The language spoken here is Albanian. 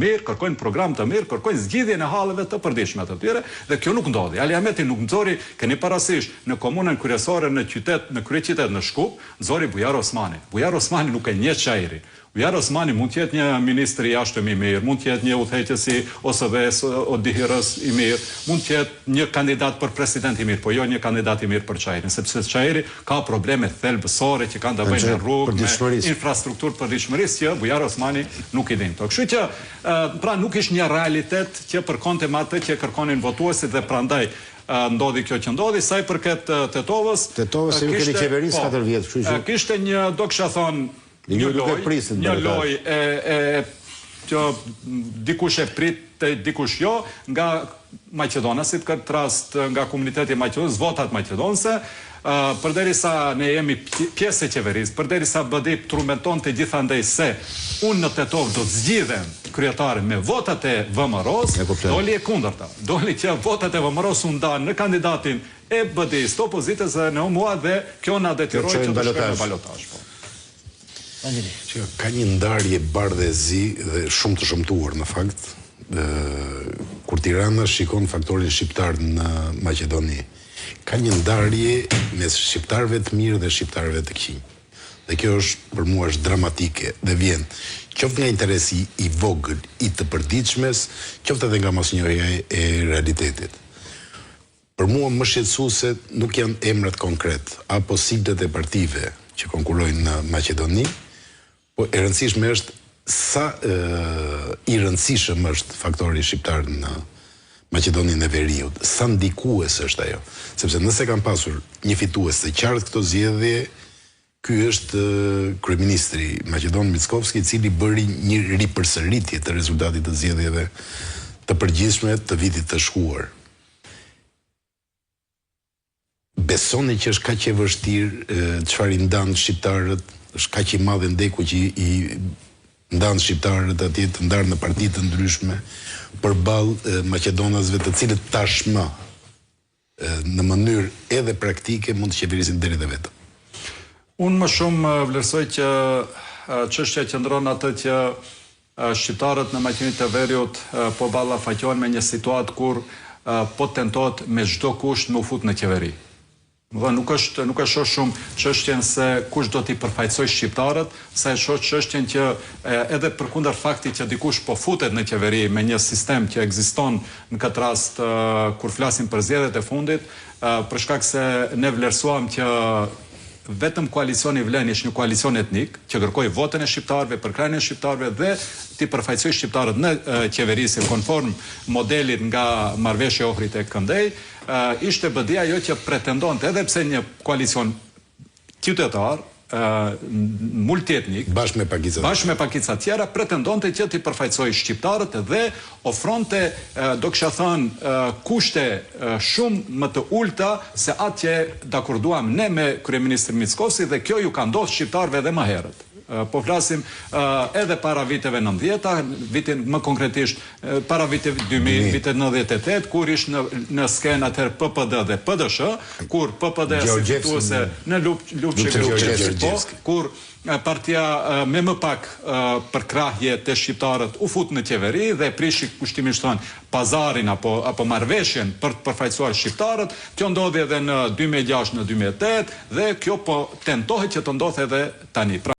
mirë, kërkojnë program të mirë, kërkojnë zgjidhjen e halleve të përditshme të tyre dhe kjo nuk ndodhi. Ali Ahmeti nuk nxori, keni parasysh, në komunën kryesore në qytet, në kryeqytet në Shkup, nxori Bujar Osmani. Bujar Osmani nuk e njeh Çajri. Bujar Osmani mund të jetë një ministër i jashtëm i mirë, mund të jetë një udhëheqës i OSV-s, ODIHR-s i mirë, mund të jetë një kandidat për president i mirë, po jo një kandidat i mirë për Çajrin, sepse Çajri ka probleme thelbësore që kanë të bëjnë me rrugë, me infrastrukturë përditshmërisë që Bujar Osmani nuk i din. Kështu që pra nuk ishte një realitet që përkonte me atë që kërkonin votuesit dhe prandaj ndodhi kjo që ndodhi. Sa i përket Tetovës, ju keni qeverisë 4 vjet, kështu që kishte një, do kisha thonë, një loj që dikush e prit, dikush jo, nga Maqedonasit, këtë rast nga komuniteti Maqedonës, votat maqedonëse, përderisa ne jemi pjesë e qeverisë, përderisa BD trumeton të gjithandej se unë në Tetov do të zgjidhem kryetare me votat e VMRO-s, doli e kundërta. Doli që votat e VMRO-s u ndanë në kandidatin e BD-s të opozitës dhe në mua dhe kjo na detyroi që të shkojmë në balotazh. Ka një ndarje bardhë e zi dhe shumë të shëmtuar në fakt, kur Tirana shikon faktorin shqiptar në Maqedoni. Ka një ndarje mes shqiptarëve të mirë dhe shqiptarëve të këqij. Dhe kjo është për mua është dramatike dhe vjen qoftë nga interesi i vogël i të përditshmes, qoftë edhe nga mosnjohja e realitetit. Për mua më shqetësuese nuk janë emrat konkret apo siglet e partive që konkurrojnë në Maqedoni, po e rëndësishme është sa i rëndësishëm është faktori shqiptar në Maqedoninë e Veriut, sa ndikues është ajo. Sepse nëse kanë pasur një fitues të qartë këto zgjedhje, ky është kryeministri Maqedon Mickovski, i cili bëri një ripërsëritje të rezultatit të zgjedhjeve të përgjithshme të vitit të shkuar. Besoni që është kaq e vështirë çfarë i ndan shqiptarët, është kaq i madh ndeku që i ndan shqiptarët atje të ndarë në parti të ndryshme përballë maqedonasve të cilët tashmë në mënyrë edhe praktike mund të qeverisin deri dhe vetëm. Unë më shumë vlerësoj që çështja qëndron atë që shqiptarët në Maqedoninë të Veriut po ballafaqohen me një situatë kur po tentohet me çdo kusht me u fut në qeveri. Nuk është shumë çështjen se kush do t'i përfaqësoj shqiptarët, sa e shoh çështjen që edhe përkundër faktit që dikush po futet në qeveri me një sistem që ekziston në këtë rast kur flasim për zgjedhjet e fundit, për shkak se ne vlerësuam që vetëm koalicioni Vlen ishte një koalicion etnik që kërkoi votën e shqiptarëve, përkrahjen e shqiptarëve dhe t'i përfaqësoi shqiptarët në qeverisje konform modelit nga marrëveshja e Ohrit e Këndej, ishte BD ajo që pretendonte edhe pse një koalicion qytetar multietnik, bashkë me pakica tjera, pretendonte që t'i përfaqësoj shqiptarët dhe ofronte, do kisha thënë, kushte shumë më të ulta se atë që dakorduam ne me kryeministrin Mickovski dhe kjo ju ka ndodhur shqiptarëve edhe më herët. Po flasim edhe para viteve 90-ta, vitin më konkretisht para viteve 2000, vitet 98, kur ishte në skenë atëherë PPD dhe PDSH, kur PPD si fituese në Lupçe, kur partia me më pak përkrahje të shqiptarët u fut në qeveri dhe prishi kushtimisht thënë pazarin apo marrëveshjen për të përfaqësuar shqiptarët. Kjo ndodhi edhe në 2006 në 2008 dhe kjo po tentohet që të ndodhë edhe tani.